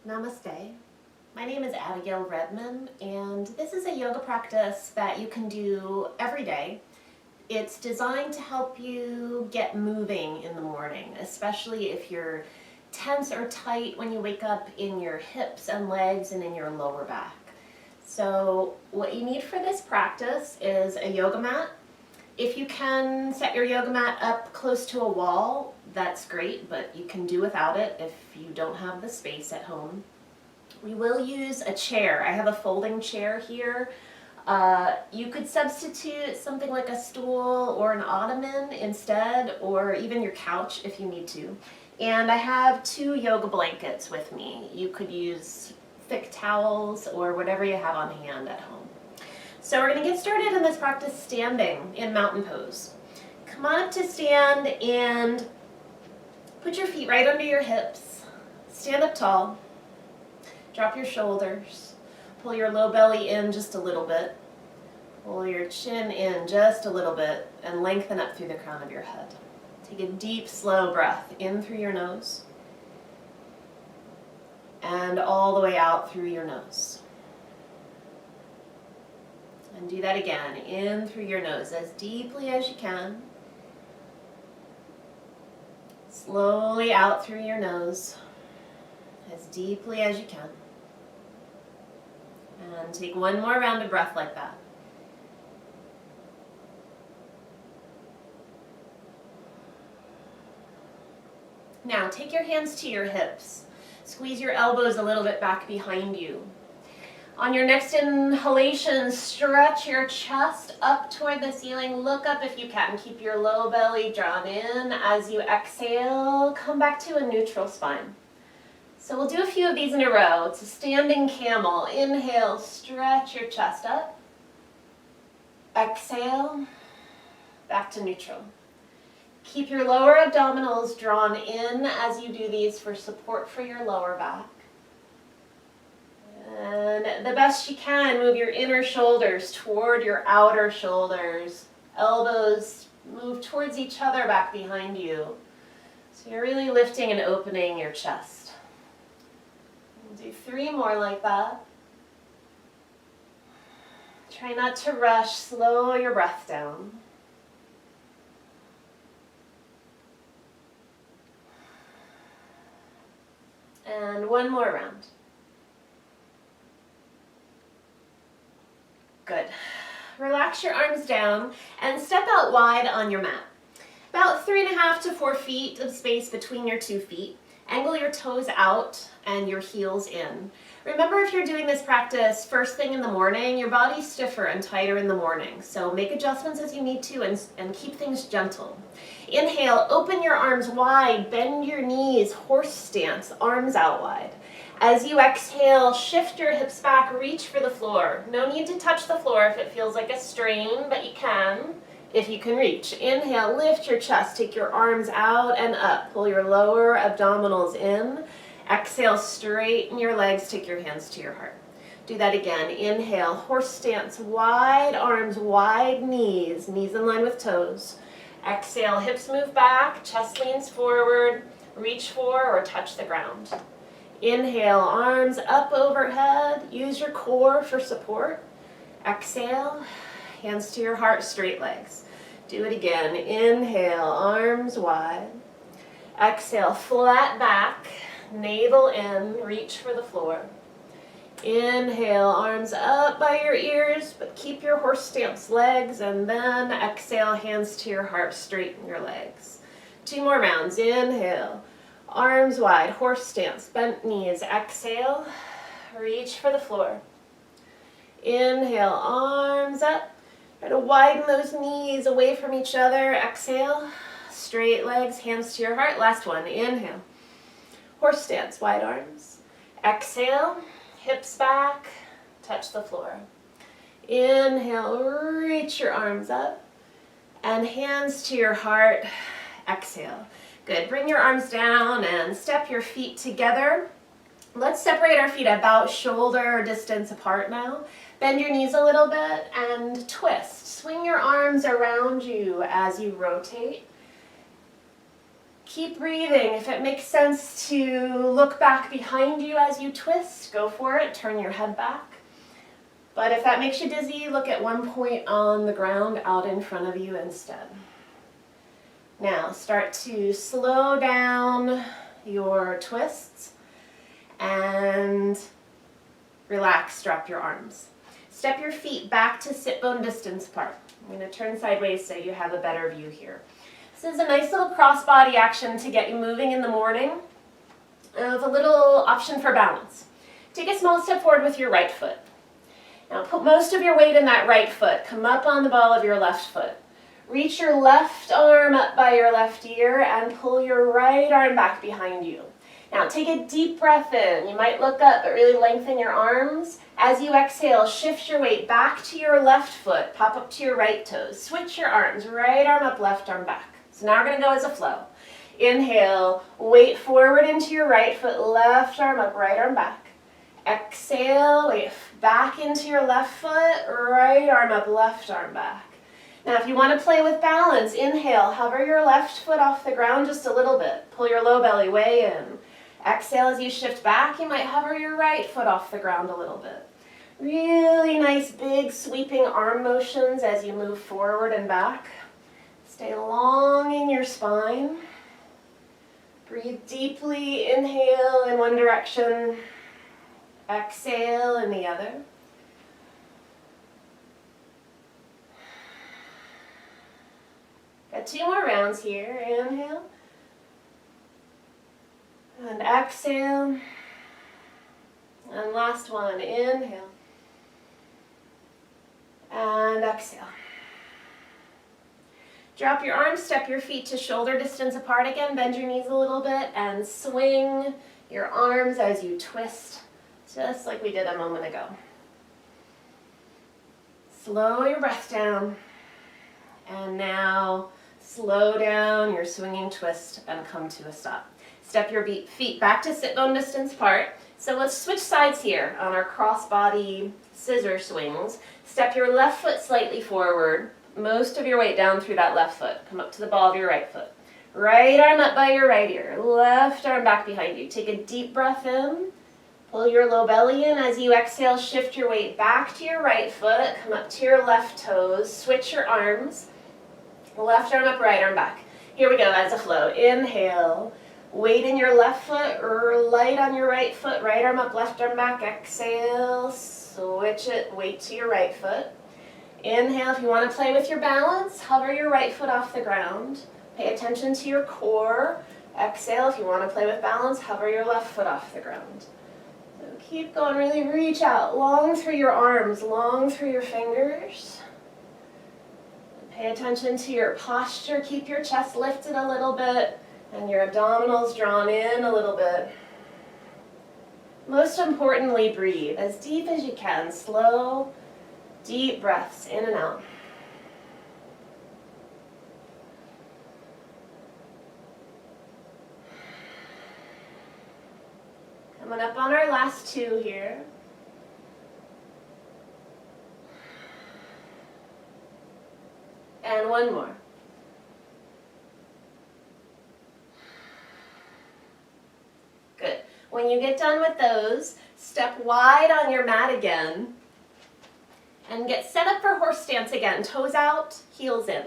Namaste. My name is Abigail Redman, and this is a yoga practice that you can do every day. It's designed to help you get moving in the morning, especially if you're tense or tight when you wake up in your hips and legs and in your lower back. So what you need for this practice is a yoga mat. If you can set your yoga mat up close to a wall, that's great, but you can do without it if you don't have the space at home. We will use a chair. I have a folding chair here. You could substitute something like a stool or an ottoman instead, or even your couch if you need to. And I have 2 yoga blankets with me. You could use thick towels or whatever you have on hand at home. So we're going to get started in this practice standing in mountain pose. Come on up to stand and put your feet right under your hips. Stand up tall. Drop your shoulders. Pull your low belly in just a little bit. Pull your chin in just a little bit and lengthen up through the crown of your head. Take a deep, slow breath in through your nose and all the way out through your nose. And do that again, in through your nose as deeply as you can. Slowly out through your nose as deeply as you can. And take one more round of breath like that. Now take your hands to your hips. Squeeze your elbows a little bit back behind you. On your next inhalation, stretch your chest up toward the ceiling. Look up if you can. Keep your low belly drawn in. As you exhale, come back to a neutral spine. So we'll do a few of these in a row. It's a standing camel. Inhale, stretch your chest up. Exhale, back to neutral. Keep your lower abdominals drawn in as you do these for support for your lower back. And the best you can, move your inner shoulders toward your outer shoulders. Elbows move towards each other back behind you. So you're really lifting and opening your chest. We'll do 3 more like that. Try not to rush. Slow your breath down. And 1 more round. Good. Relax your arms down and step out wide on your mat. About 3.5 to 4 feet of space between your 2 feet. Angle your toes out and your heels in. Remember, if you're doing this practice first thing in the morning, your body's stiffer and tighter in the morning. So make adjustments as you need to and keep things gentle. Inhale, open your arms wide, bend your knees, horse stance, arms out wide. As you exhale, shift your hips back, reach for the floor. No need to touch the floor if it feels like a strain, but you can if you can reach. Inhale, lift your chest, take your arms out and up. Pull your lower abdominals in. Exhale, straighten your legs, take your hands to your heart. Do that again. Inhale, horse stance, wide arms, wide knees, knees in line with toes. Exhale, hips move back, chest leans forward, reach for or touch the ground. Inhale, arms up overhead. Use your core for support. Exhale, hands to your heart, straight legs. Do it again. Inhale, arms wide. Exhale, flat back, navel in, reach for the floor. Inhale, arms up by your ears, but keep your horse stance legs, and then exhale, hands to your heart, straighten your legs. 2 more rounds. Inhale. Arms wide, horse stance, bent knees. Exhale, reach for the floor. Inhale, arms up. Try to widen those knees away from each other. Exhale, straight legs, hands to your heart. Last one. Inhale, horse stance, wide arms. Exhale, hips back, touch the floor. Inhale, reach your arms up. And hands to your heart. Exhale. Good. Bring your arms down and step your feet together. Let's separate our feet about shoulder distance apart now. Bend your knees a little bit and twist. Swing your arms around you as you rotate. Keep breathing. If it makes sense to look back behind you as you twist, go for it. Turn your head back. But if that makes you dizzy, look at one point on the ground out in front of you instead. Now start to slow down your twists and relax, drop your arms. Step your feet back to sit bone distance apart. I'm going to turn sideways so you have a better view here. This is a nice little cross-body action to get you moving in the morning with a little option for balance. Take a small step forward with your right foot. Now put most of your weight in that right foot. Come up on the ball of your left foot. Reach your left arm up by your left ear and pull your right arm back behind you. Now take a deep breath in. You might look up but really lengthen your arms. As you exhale, shift your weight back to your left foot. Pop up to your right toes. Switch your arms. Right arm up, left arm back. So now we're going to go as a flow. Inhale, weight forward into your right foot, left arm up, right arm back. Exhale, weight back into your left foot, right arm up, left arm back. Now if you want to play with balance, inhale, hover your left foot off the ground just a little bit. Pull your low belly way in. Exhale, as you shift back, you might hover your right foot off the ground a little bit. Really nice big sweeping arm motions as you move forward and back. Stay long in your spine. Breathe deeply. Inhale in one direction. Exhale in the other. Got 2 more rounds here. Inhale. And exhale. And last one. Inhale. And exhale. Drop your arms, step your feet to shoulder distance apart again, bend your knees a little bit, and swing your arms as you twist, just like we did a moment ago. Slow your breath down, and now slow down your swinging twist and come to a stop. Step your feet back to sit bone distance apart. So let's switch sides here on our cross-body scissor swings. Step your left foot slightly forward. Most of your weight down through that left foot. Come up to the ball of your right foot. Right arm up by your right ear. Left arm back behind you. Take a deep breath in. Pull your low belly in. As you exhale, shift your weight back to your right foot. Come up to your left toes. Switch your arms. Left arm up, right arm back. Here we go as a flow. Inhale. Weight in your left foot or light on your right foot. Right arm up, left arm back. Exhale. Switch it. Weight to your right foot. Inhale, if you want to play with your balance, hover your right foot off the ground. Pay attention to your core. Exhale, if you want to play with balance, hover your left foot off the ground. So keep going, really reach out, long through your arms, long through your fingers. Pay attention to your posture. Keep your chest lifted a little bit and your abdominals drawn in a little bit. Most importantly, breathe as deep as you can, slow, deep breaths in and out. Coming up on our last 2 here. And one more. Good. When you get done with those, step wide on your mat again. And get set up for horse stance again. Toes out, heels in.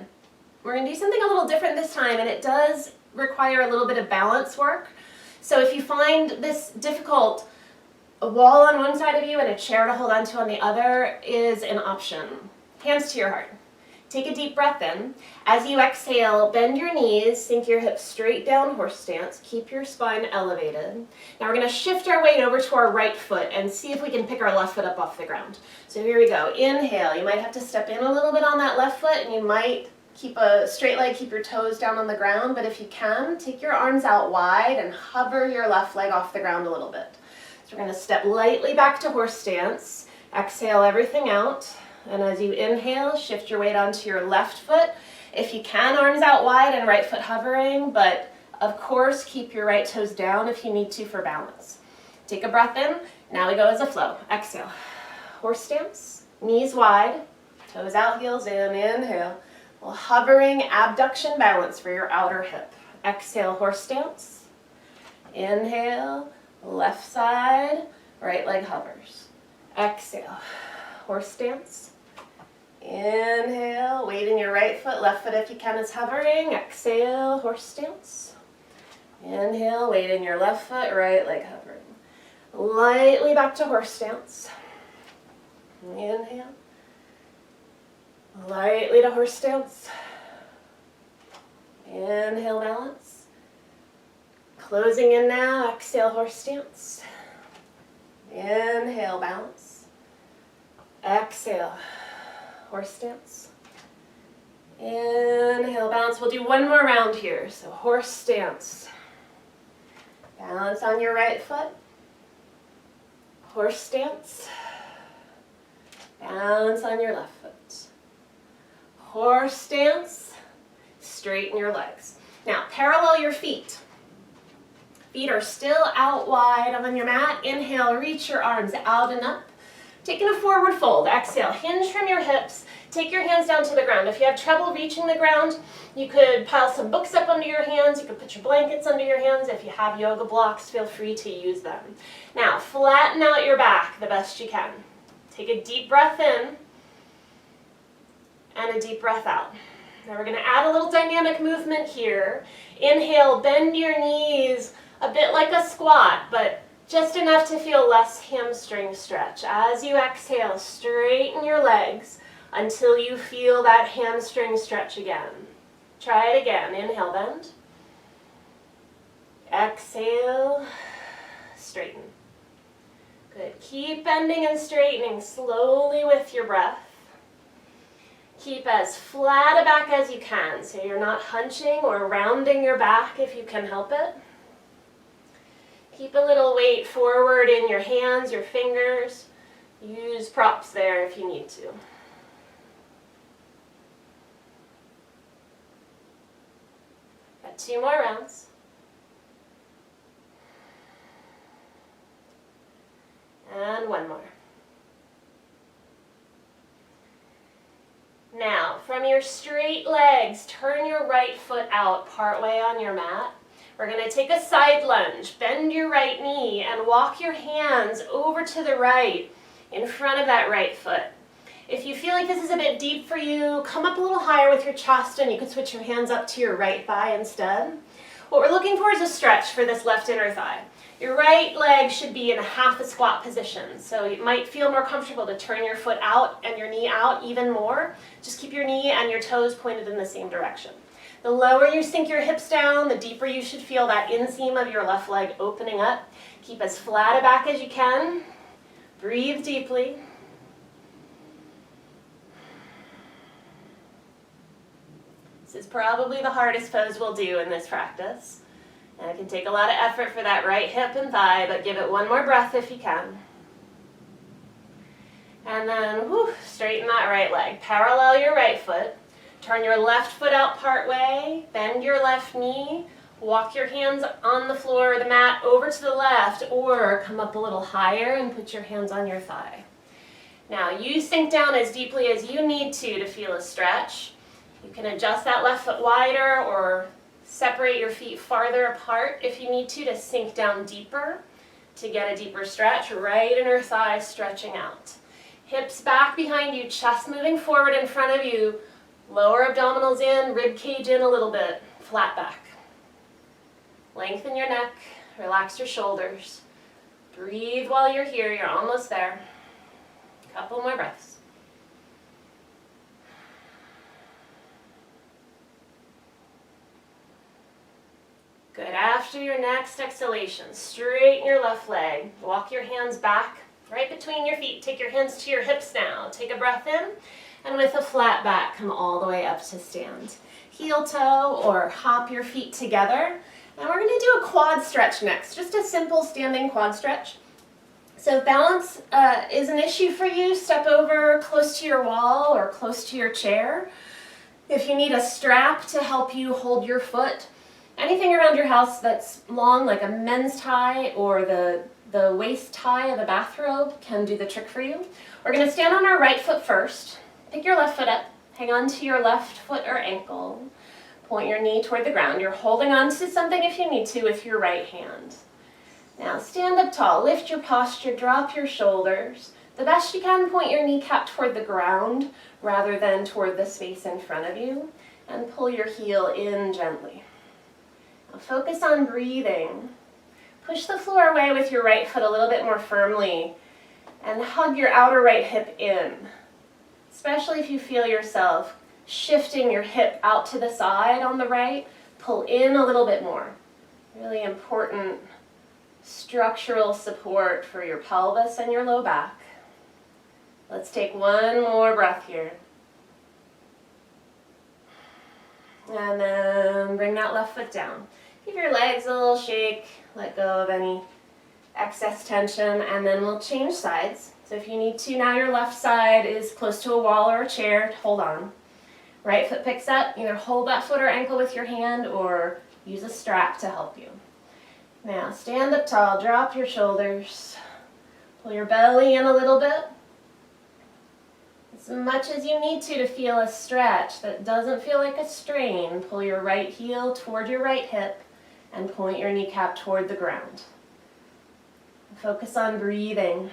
We're going to do something a little different this time, and it does require a little bit of balance work. So if you find this difficult, a wall on one side of you and a chair to hold onto on the other is an option. Hands to your heart. Take a deep breath in. As you exhale, bend your knees, sink your hips straight down, horse stance. Keep your spine elevated. Now we're going to shift our weight over to our right foot and see if we can pick our left foot up off the ground. So here we go. Inhale. You might have to step in a little bit on that left foot, and you might keep a straight leg, keep your toes down on the ground, but if you can, take your arms out wide and hover your left leg off the ground a little bit. So we're going to step lightly back to horse stance. Exhale everything out. And as you inhale, shift your weight onto your left foot. If you can, arms out wide and right foot hovering, but of course, keep your right toes down if you need to for balance. Take a breath in. Now we go as a flow. Exhale. Horse stance, knees wide, toes out, heels in. Inhale. Well, hovering abduction balance for your outer hip. Exhale, horse stance. Inhale, left side, right leg hovers. Exhale, horse stance. Inhale, weight in your right foot, left foot if you can is hovering. Exhale, horse stance. Inhale, weight in your left foot, right leg hovering. Lightly back to horse stance. Inhale. Lightly to horse stance. Inhale, balance. Closing in now, exhale, horse stance. Inhale, balance. Exhale, horse stance. Inhale, balance. We'll do one more round here. So horse stance. Balance on your right foot. Horse stance. Balance on your left foot. Horse stance. Straighten your legs. Now, parallel your feet. Feet are still out wide on your mat. Inhale, reach your arms out and up. Taking a forward fold. Exhale, hinge from your hips. Take your hands down to the ground. If you have trouble reaching the ground, you could pile some books up under your hands. You could put your blankets under your hands. If you have yoga blocks, feel free to use them. Now, flatten out your back the best you can. Take a deep breath in and a deep breath out. Now we're going to add a little dynamic movement here. Inhale, bend your knees a bit like a squat, but just enough to feel less hamstring stretch. As you exhale, straighten your legs until you feel that hamstring stretch again. Try it again. Inhale, bend. Exhale, straighten. Good. Keep bending and straightening slowly with your breath. Keep as flat a back as you can, so you're not hunching or rounding your back if you can help it. Keep a little weight forward in your hands, your fingers. Use props there if you need to. Got 2 more rounds. And 1 more. Now, from your straight legs, turn your right foot out partway on your mat. We're going to take a side lunge. Bend your right knee and walk your hands over to the right in front of that right foot. If you feel like this is a bit deep for you, come up a little higher with your chest and you can switch your hands up to your right thigh instead. What we're looking for is a stretch for this left inner thigh. Your right leg should be in a half a squat position, so it might feel more comfortable to turn your foot out and your knee out even more. Just keep your knee and your toes pointed in the same direction. The lower you sink your hips down, the deeper you should feel that inseam of your left leg opening up. Keep as flat a back as you can. Breathe deeply. This is probably the hardest pose we'll do in this practice. And it can take a lot of effort for that right hip and thigh, but give it one more breath if you can. And then straighten that right leg. Parallel your right foot. Turn your left foot out part way. Bend your left knee. Walk your hands on the floor or the mat over to the left, or come up a little higher and put your hands on your thigh. Now you sink down as deeply as you need to feel a stretch. You can adjust that left foot wider or separate your feet farther apart if you need to sink down deeper to get a deeper stretch. Right inner thigh stretching out. Hips back behind you, chest moving forward in front of you. Lower abdominals in, rib cage in a little bit. Flat back. Lengthen your neck, relax your shoulders. Breathe while you're here, you're almost there. Couple more breaths. Good. After your next exhalation, straighten your left leg. Walk your hands back right between your feet. Take your hands to your hips now. Take a breath in, and with a flat back, come all the way up to stand. Heel toe or hop your feet together. And we're going to do a quad stretch next, just a simple standing quad stretch. So if balance is an issue for you, step over close to your wall or close to your chair. If you need a strap to help you hold your foot, anything around your house that's long, like a men's tie or the waist tie of a bathrobe, can do the trick for you. We're going to stand on our right foot first. Pick your left foot up. Hang on to your left foot or ankle. Point your knee toward the ground. You're holding on to something if you need to with your right hand. Now stand up tall, lift your posture, drop your shoulders. The best you can, point your kneecap toward the ground rather than toward the space in front of you, and pull your heel in gently. Now focus on breathing. Push the floor away with your right foot a little bit more firmly and hug your outer right hip in, especially if you feel yourself shifting your hip out to the side on the right. Pull in a little bit more. Really important structural support for your pelvis and your low back. Let's take one more breath here. And then bring that left foot down. Give your legs a little shake, let go of any excess tension, and then we'll change sides. So if you need to, now your left side is close to a wall or a chair, hold on. Right foot picks up, either hold that foot or ankle with your hand or use a strap to help you. Now stand up tall, drop your shoulders, pull your belly in a little bit. As much as you need to feel a stretch that doesn't feel like a strain, pull your right heel toward your right hip and point your kneecap toward the ground. Focus on breathing.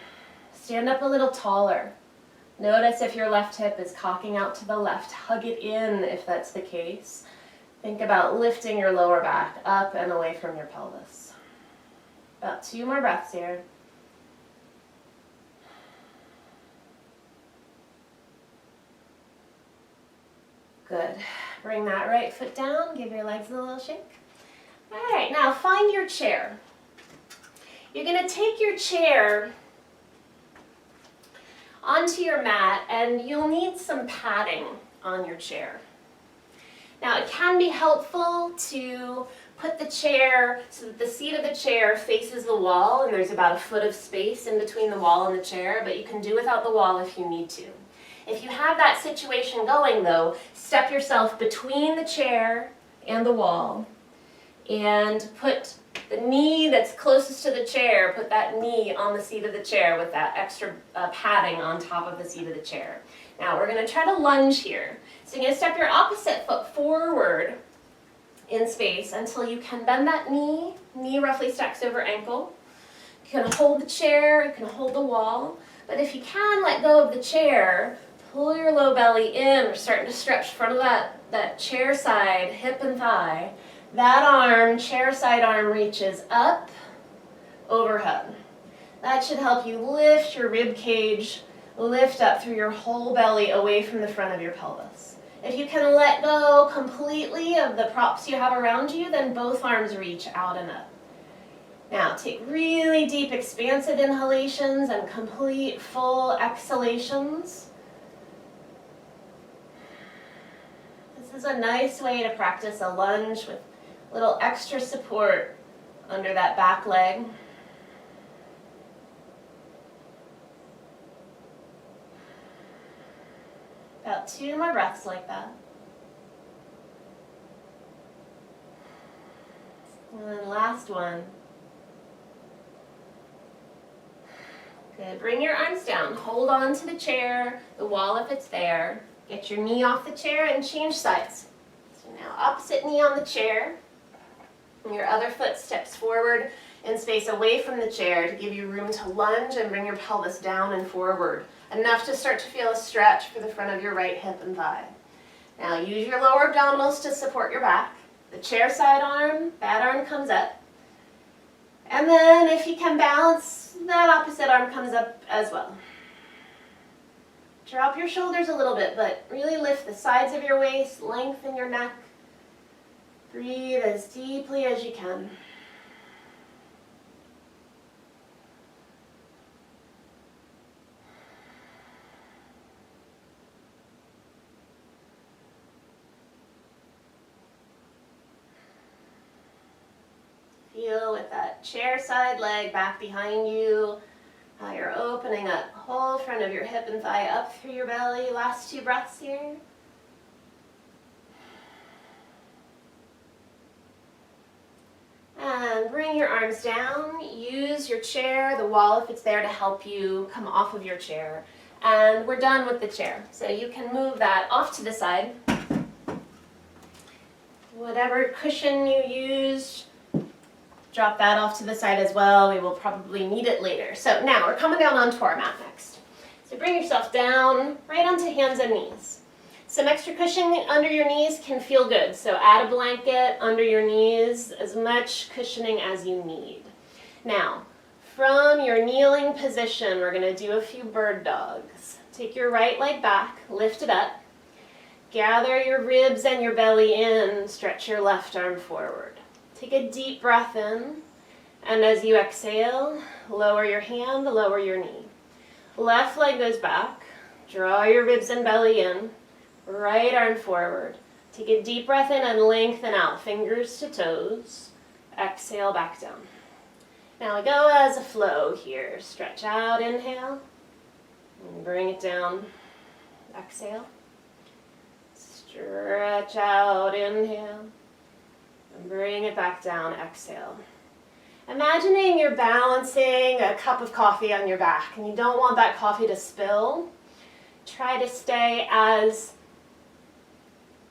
Stand up a little taller. Notice if your left hip is cocking out to the left. Hug it in if that's the case. Think about lifting your lower back up and away from your pelvis. About 2 more breaths here. Good. Bring that right foot down. Give your legs a little shake. All right, now find your chair. You're going to take your chair onto your mat, and you'll need some padding on your chair. Now, it can be helpful to put the chair so that the seat of the chair faces the wall, and there's about a foot of space in between the wall and the chair, but you can do without the wall if you need to. If you have that situation going, though, step yourself between the chair and the wall and put the knee that's closest to the chair, put that knee on the seat of the chair with that extra padding on top of the seat of the chair. Now we're going to try to lunge here. So you're going to step your opposite foot forward in space until you can bend that knee. Knee roughly stacks over ankle. You can hold the chair, you can hold the wall, but if you can let go of the chair, pull your low belly in. We're starting to stretch front of that chair side, hip and thigh. That arm, chair side arm, reaches up, overhead. That should help you lift your rib cage, lift up through your whole belly away from the front of your pelvis. If you can let go completely of the props you have around you, then both arms reach out and up. Now take really deep expansive inhalations and complete full exhalations. This is a nice way to practice a lunge with a little extra support under that back leg. About 2 more breaths like that. And then last one. Good. Bring your arms down. Hold on to the chair, the wall if it's there. Get your knee off the chair and change sides. So now opposite knee on the chair. And your other foot steps forward in space away from the chair to give you room to lunge and bring your pelvis down and forward. Enough to start to feel a stretch for the front of your right hip and thigh. Now use your lower abdominals to support your back. The chair side arm, that arm comes up. And then if you can balance, that opposite arm comes up as well. Drop your shoulders a little bit, but really lift the sides of your waist, lengthen your neck. Breathe as deeply as you can. Feel with that chair side leg back behind you, how you're opening up the whole front of your hip and thigh up through your belly. Last 2 breaths here. And bring your arms down. Use your chair, the wall if it's there, to help you come off of your chair. And we're done with the chair. So you can move that off to the side. Whatever cushion you used, drop that off to the side as well. We will probably need it later. So now we're coming down onto our mat next. So bring yourself down, right onto hands and knees. Some extra cushioning under your knees can feel good. So add a blanket under your knees, as much cushioning as you need. Now, from your kneeling position, we're going to do a few bird dogs. Take your right leg back, lift it up. Gather your ribs and your belly in, stretch your left arm forward. Take a deep breath in, and as you exhale, lower your hand, lower your knee. Left leg goes back, draw your ribs and belly in, right arm forward. Take a deep breath in and lengthen out, fingers to toes. Exhale, back down. Now we go as a flow here. Stretch out, inhale, and bring it down. Exhale. Stretch out, inhale, and bring it back down, exhale. Imagining you're balancing a cup of coffee on your back and you don't want that coffee to spill. Try to stay as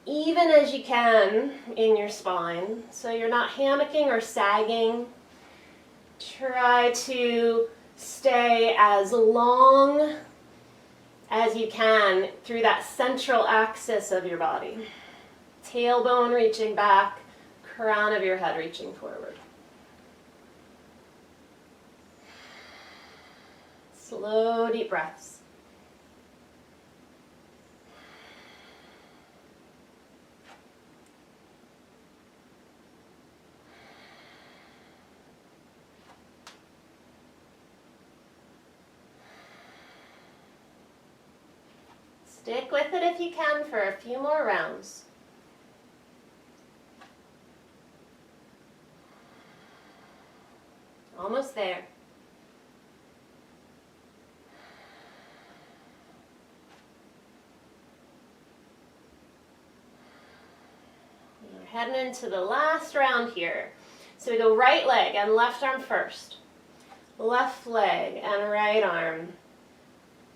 even as you can in your spine, so you're not hammocking or sagging. Try to stay as long as you can through that central axis of your body. Tailbone reaching back, crown of your head reaching forward. Slow, deep breaths. Stick with it if you can for a few more rounds. Almost there. We're heading into the last round here. So we go right leg and left arm first. Left leg and right arm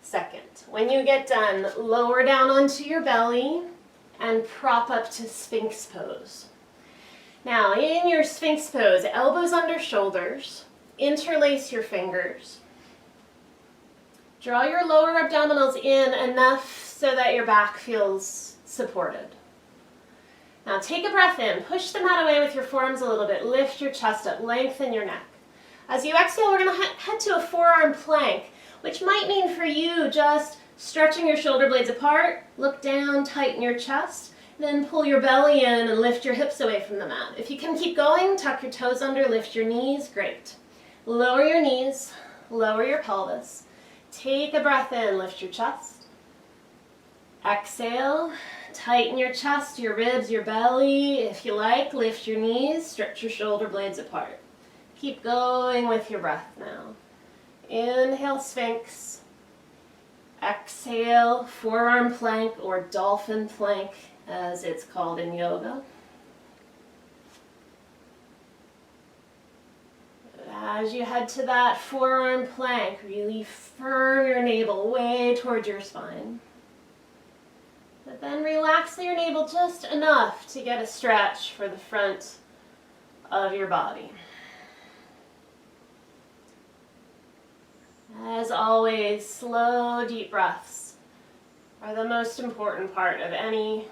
second. When you get done, lower down onto your belly and prop up to Sphinx pose. Now, in your Sphinx pose, elbows under shoulders, interlace your fingers. Draw your lower abdominals in enough so that your back feels supported. Now take a breath in, push the mat away with your forearms a little bit, lift your chest up, lengthen your neck. As you exhale, we're going to head to a forearm plank, which might mean for you just stretching your shoulder blades apart, look down, tighten your chest, then pull your belly in and lift your hips away from the mat. If you can keep going, tuck your toes under, lift your knees, great. Lower your knees, lower your pelvis. Take a breath in, lift your chest. Exhale, tighten your chest, your ribs, your belly. If you like, lift your knees, stretch your shoulder blades apart. Keep going with your breath now. Inhale, Sphinx. Exhale, forearm plank or dolphin plank as it's called in yoga. As you head to that forearm plank, really firm your navel way towards your spine. But then relax your navel just enough to get a stretch for the front of your body. As always, slow, deep breaths are the most important part of any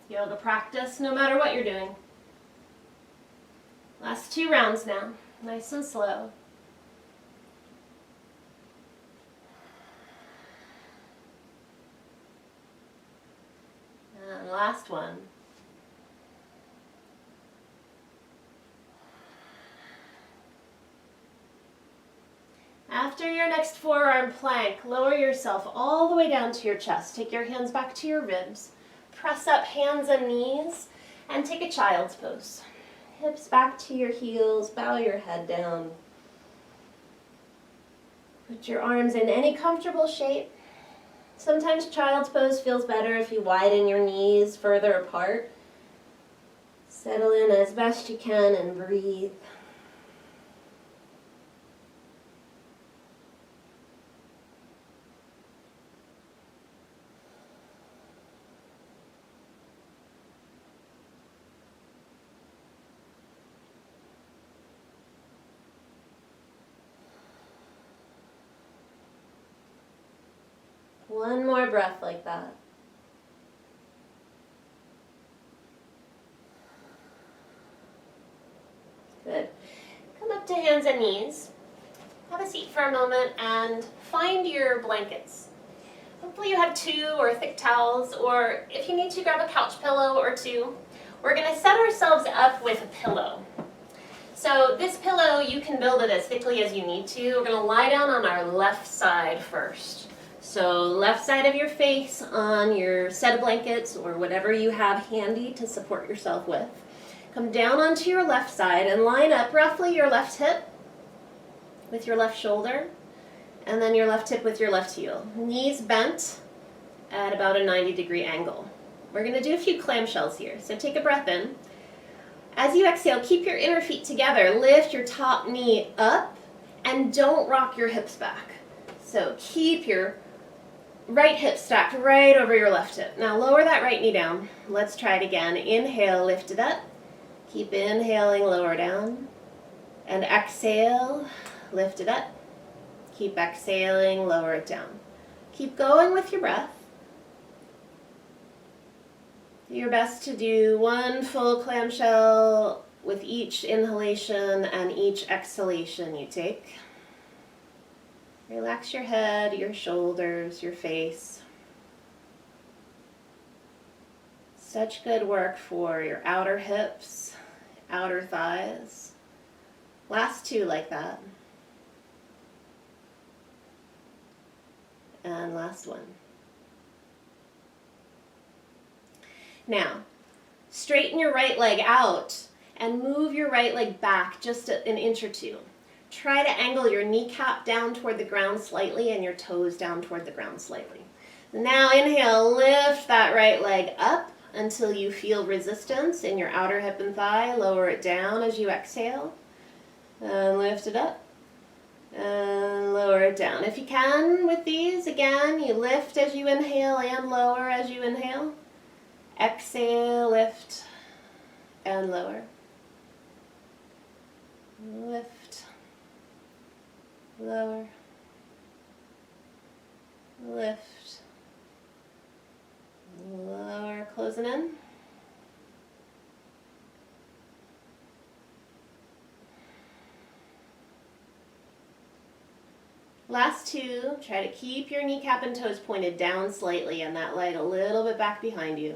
yoga practice, no matter what you're doing. Last 2 rounds now, nice and slow. And last one. After your next forearm plank, lower yourself all the way down to your chest. Take your hands back to your ribs. Press up hands and knees and take a child's pose. Hips back to your heels, bow your head down. Put your arms in any comfortable shape. Sometimes child's pose feels better if you widen your knees further apart. Settle in as best you can and breathe. One more breath like that. Good. Come up to hands and knees. Have a seat for a moment and find your blankets. Hopefully you have 2 or thick towels, or if you need to, grab a couch pillow or 2. We're going to set ourselves up with a pillow. So this pillow, you can build it as thickly as you need to. We're going to lie down on our left side first. So left side of your face on your set of blankets or whatever you have handy to support yourself with. Come down onto your left side and line up roughly your left hip with your left shoulder, and then your left hip with your left heel. Knees bent at about a 90-degree angle. We're going to do a few clamshells here. So take a breath in. As you exhale, keep your inner feet together. Lift your top knee up and don't rock your hips back. So keep your right hip stacked right over your left hip. Now lower that right knee down. Let's try it again. Inhale, lift it up. Keep inhaling, lower down. And exhale, lift it up. Keep exhaling, lower it down. Keep going with your breath. Do your best to do 1 full clamshell with each inhalation and each exhalation you take. Relax your head, your shoulders, your face. Such good work for your outer hips, outer thighs. Last 2 like that. And last 1. Now, straighten your right leg out and move your right leg back just an inch or 2. Try to angle your kneecap down toward the ground slightly and your toes down toward the ground slightly. Now inhale, lift that right leg up until you feel resistance in your outer hip and thigh. Lower it down as you exhale. And lift it up. And lower it down. If you can with these, again, you lift as you inhale and lower as you inhale. Exhale, lift, and lower. Lift, lower, lift, lower, closing in. Last 2, try to keep your kneecap and toes pointed down slightly and that leg a little bit back behind you.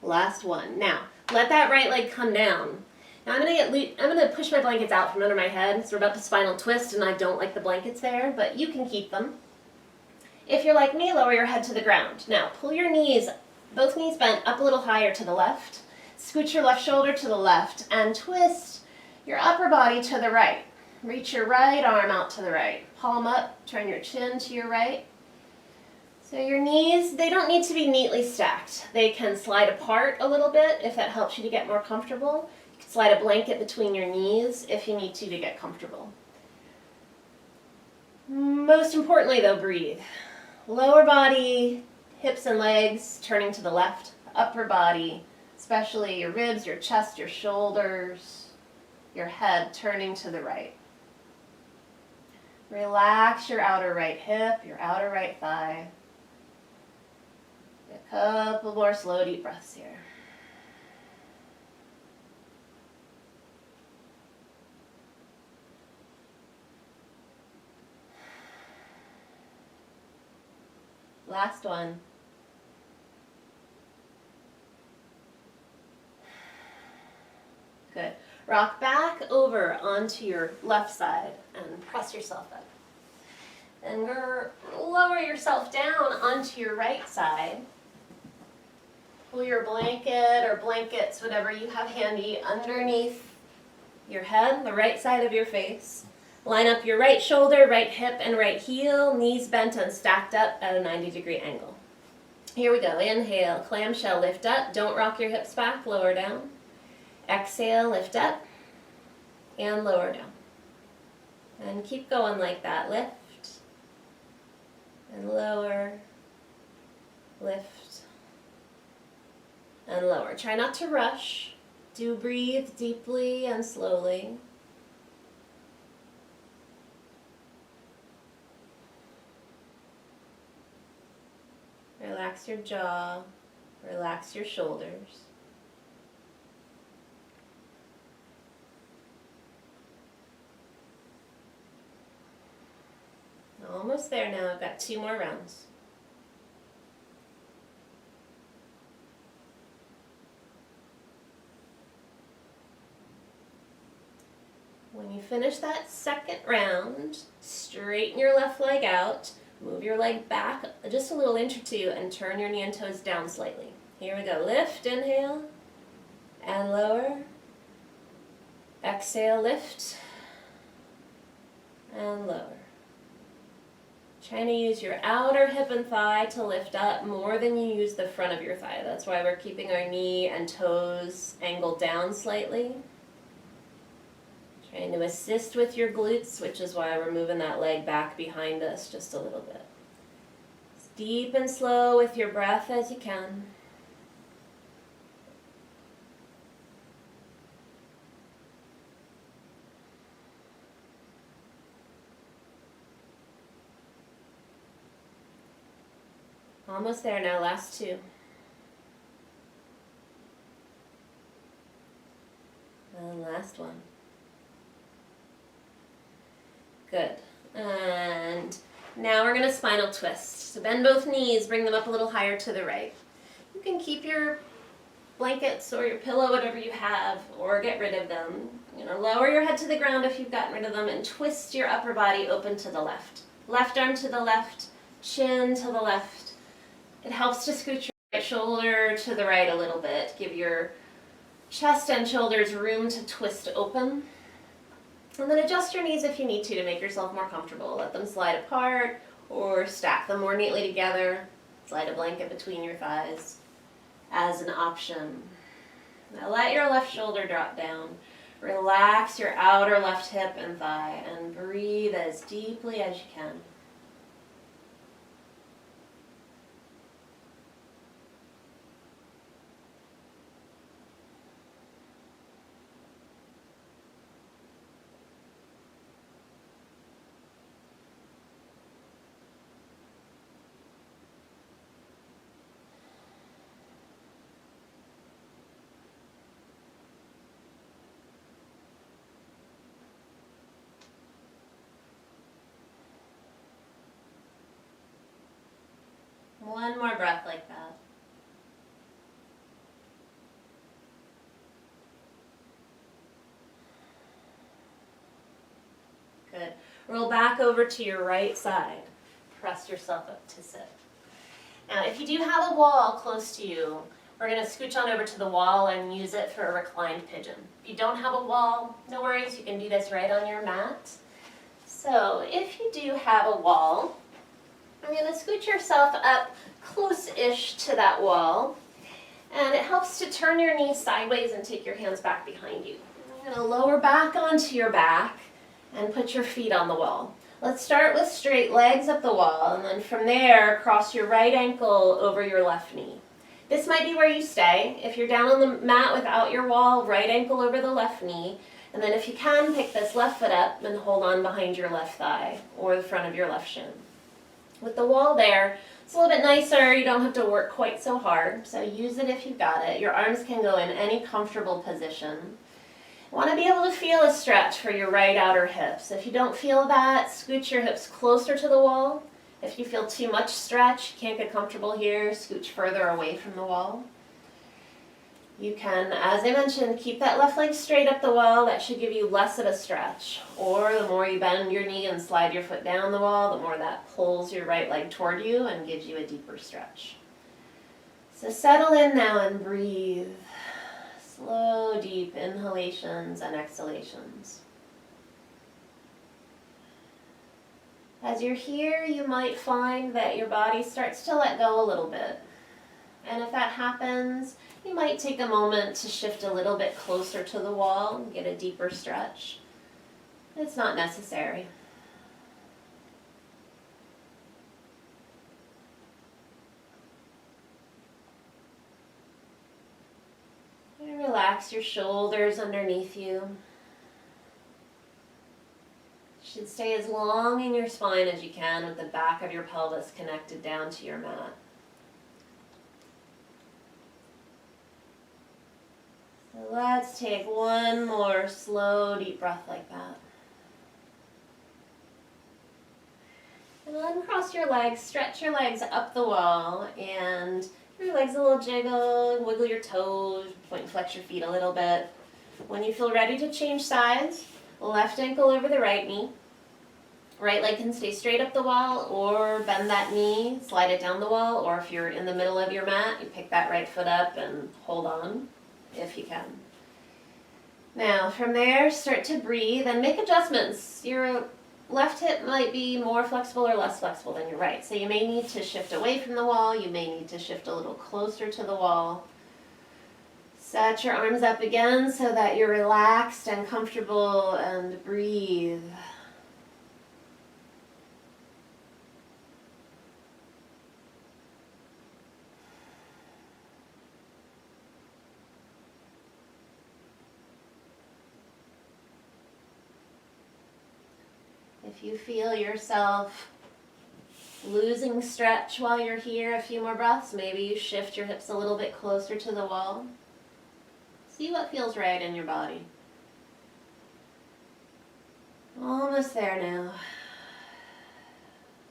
Last 1. Now, let that right leg come down. Now I'm gonna push my blankets out from under my head, so we're about to spinal twist and I don't like the blankets there, but you can keep them. If you're like me, lower your head to the ground. Now, pull your knees, both knees bent up a little higher to the left. Scoot your left shoulder to the left and twist your upper body to the right. Reach your right arm out to the right. Palm up, turn your chin to your right. So your knees, they don't need to be neatly stacked. They can slide apart a little bit if that helps you to get more comfortable. You can slide a blanket between your knees if you need to get comfortable. Most importantly though, breathe. Lower body, hips and legs turning to the left. Upper body, especially your ribs, your chest, your shoulders, your head turning to the right. Relax your outer right hip, your outer right thigh. A couple more slow, deep breaths here. Last one. Good. Rock back over onto your left side and press yourself up. Then lower yourself down onto your right side. Pull your blanket or blankets, whatever you have handy, underneath your head, the right side of your face. Line up your right shoulder, right hip, and right heel, knees bent and stacked up at a 90-degree angle. Here we go. Inhale, clamshell, lift up. Don't rock your hips back, lower down. Exhale, lift up, and lower down. And keep going like that. Lift, and lower, lift, and lower. Try not to rush. Do breathe deeply and slowly. Relax your jaw, relax your shoulders. Almost there now. I've got 2 more rounds. When you finish that second round, straighten your left leg out, move your leg back just a little inch or 2, and turn your knee and toes down slightly. Here we go. Lift, inhale, and lower. Exhale, lift, and lower. Trying to use your outer hip and thigh to lift up more than you use the front of your thigh. That's why we're keeping our knee and toes angled down slightly. Trying to assist with your glutes, which is why we're moving that leg back behind us just a little bit. As deep and slow with your breath as you can. Almost there now, last 2. And last one. Good. And now we're going to spinal twist. So bend both knees, bring them up a little higher to the right. You can keep your blankets or your pillow, whatever you have, or get rid of them. You're going to lower your head to the ground if you've gotten rid of them and twist your upper body open to the left. Left arm to the left, chin to the left. It helps to scoot your right shoulder to the right a little bit. Give your chest and shoulders room to twist open. And then adjust your knees if you need to make yourself more comfortable. Let them slide apart or stack them more neatly together. Slide a blanket between your thighs as an option. Now let your left shoulder drop down. Relax your outer left hip and thigh and breathe as deeply as you can. One more breath like that. Good. Roll back over to your right side. Press yourself up to sit. Now, if you do have a wall close to you, we're going to scooch on over to the wall and use it for a reclined pigeon. If you don't have a wall, no worries, you can do this right on your mat. So, if you do have a wall, I'm going to scoot yourself up close-ish to that wall, and it helps to turn your knees sideways and take your hands back behind you. You're going to lower back onto your back and put your feet on the wall. Let's start with straight legs up the wall, and then from there, cross your right ankle over your left knee. This might be where you stay. If you're down on the mat without your wall, right ankle over the left knee, and then if you can, pick this left foot up and hold on behind your left thigh or the front of your left shin. With the wall there, it's a little bit nicer. You don't have to work quite so hard, so use it if you've got it. Your arms can go in any comfortable position. You want to be able to feel a stretch for your right outer hips. If you don't feel that, scoot your hips closer to the wall. If you feel too much stretch, you can't get comfortable here, scooch further away from the wall. You can, as I mentioned, keep that left leg straight up the wall. That should give you less of a stretch. Or the more you bend your knee and slide your foot down the wall, the more that pulls your right leg toward you and gives you a deeper stretch. So settle in now and breathe. Slow, deep inhalations and exhalations. As you're here, you might find that your body starts to let go a little bit. And if that happens, you might take a moment to shift a little bit closer to the wall and get a deeper stretch. It's not necessary. And relax your shoulders underneath you. You should stay as long in your spine as you can with the back of your pelvis connected down to your mat. Let's take one more slow, deep breath like that. And then cross your legs, stretch your legs up the wall, and give your legs a little jiggle, wiggle your toes, point and flex your feet a little bit. When you feel ready to change sides, left ankle over the right knee. Right leg can stay straight up the wall, or bend that knee, slide it down the wall, or if you're in the middle of your mat, you pick that right foot up and hold on, if you can. Now, from there, start to breathe and make adjustments. Your left hip might be more flexible or less flexible than your right, so you may need to shift away from the wall, you may need to shift a little closer to the wall. Set your arms up again so that you're relaxed and comfortable, and breathe. If you feel yourself losing stretch while you're here, a few more breaths, maybe you shift your hips a little bit closer to the wall. See what feels right in your body. Almost there now.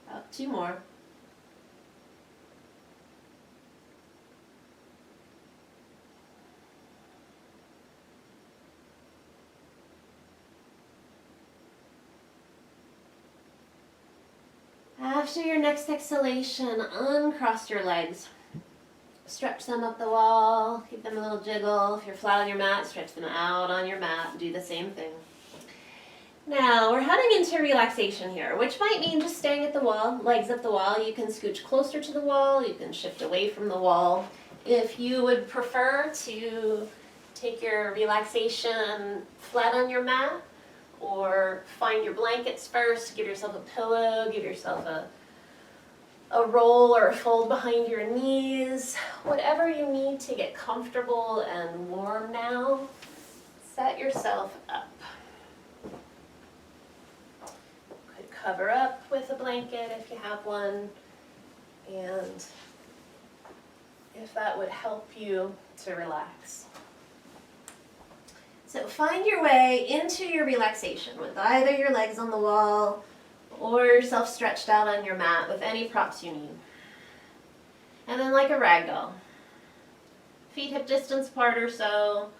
About 2 more. After your next exhalation, uncross your legs. Stretch them up the wall, keep them a little jiggle. If you're flat on your mat, stretch them out on your mat. Do the same thing. Now, we're heading into relaxation here, which might mean just staying at the wall, legs up the wall. You can scooch closer to the wall, you can shift away from the wall. If you would prefer to take your relaxation flat on your mat, or find your blankets first, give yourself a pillow, give yourself a roll or a fold behind your knees, whatever you need to get comfortable and warm now, set yourself up. Could cover up with a blanket if you have one, and if that would help you to relax. So find your way into your relaxation with either your legs on the wall or yourself stretched out on your mat with any props you need. And then like a rag doll. Feet hip distance apart or so,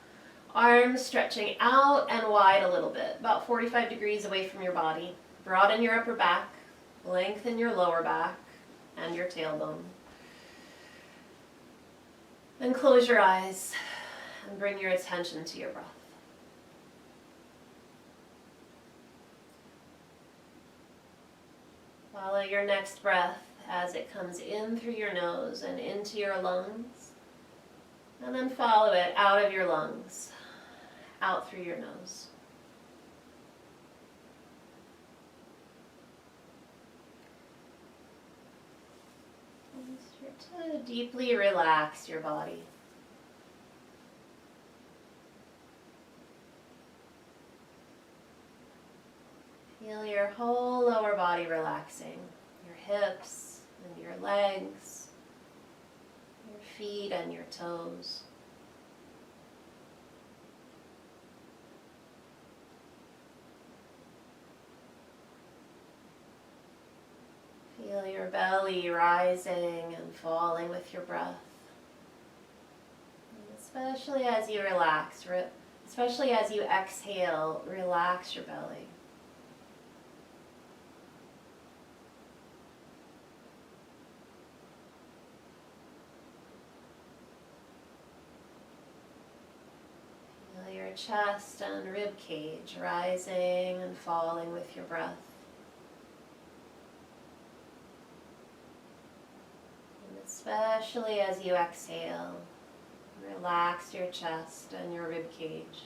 arms stretching out and wide a little bit, about 45 degrees away from your body. Broaden your upper back, lengthen your lower back and your tailbone. Then close your eyes and bring your attention to your breath. Follow your next breath as it comes in through your nose and into your lungs, and then follow it out of your lungs, out through your nose. And start to deeply relax your body. Feel your whole lower body relaxing, your hips and your legs, your feet and your toes. Feel your belly rising and falling with your breath. And especially as you relax, especially as you exhale, relax your belly. Your chest and rib cage rising and falling with your breath. And especially as you exhale, relax your chest and your rib cage.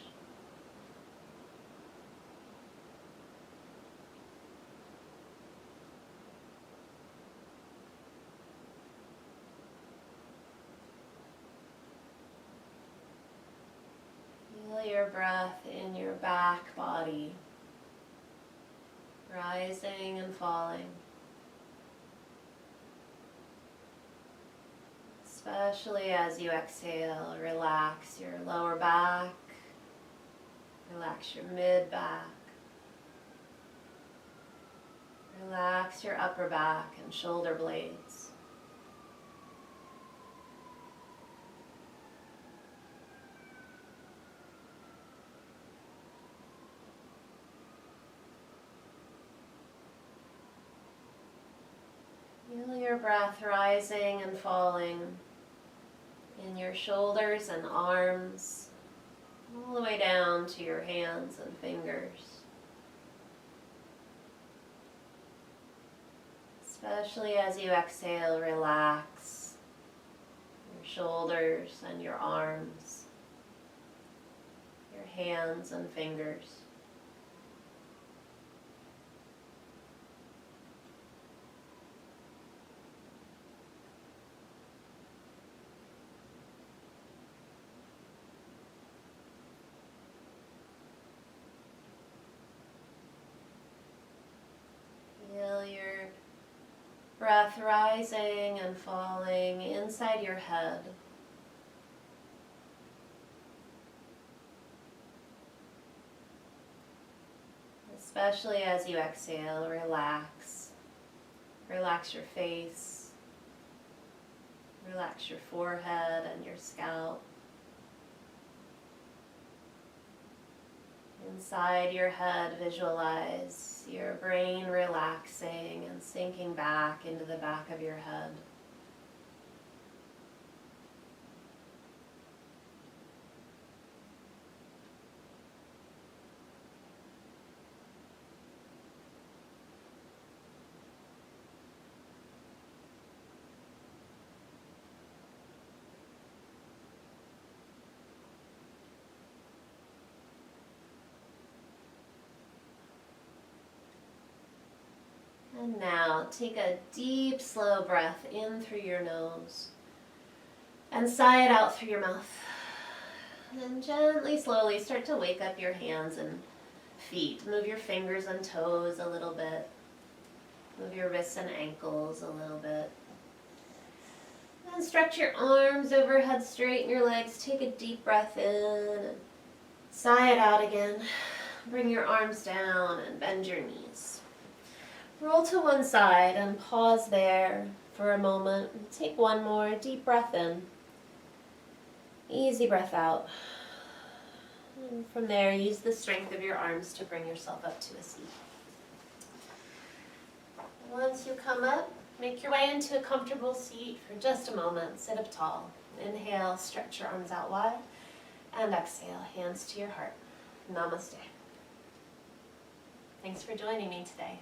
Feel your breath in your back body, rising and falling. Especially as you exhale, relax your lower back, relax your mid back, relax your upper back and shoulder blades. Feel your breath rising and falling in your shoulders and arms, all the way down to your hands and fingers. Especially as you exhale, relax your shoulders and your arms, your hands and fingers. Feel your breath rising and falling inside your head. Especially as you exhale, relax. Relax your face. Relax your forehead and your scalp. Inside your head, visualize your brain relaxing and sinking back into the back of your head. And now take a deep, slow breath in through your nose and sigh it out through your mouth. And then gently, slowly start to wake up your hands and feet. Move your fingers and toes a little bit. Move your wrists and ankles a little bit. And stretch your arms overhead, straighten your legs. Take a deep breath in and sigh it out again. Bring your arms down and bend your knees. Roll to one side and pause there for a moment. Take one more deep breath in. Easy breath out. And from there, use the strength of your arms to bring yourself up to a seat. Once you come up, make your way into a comfortable seat for just a moment. Sit up tall. Inhale, stretch your arms out wide. And exhale, hands to your heart. Namaste. Thanks for joining me today.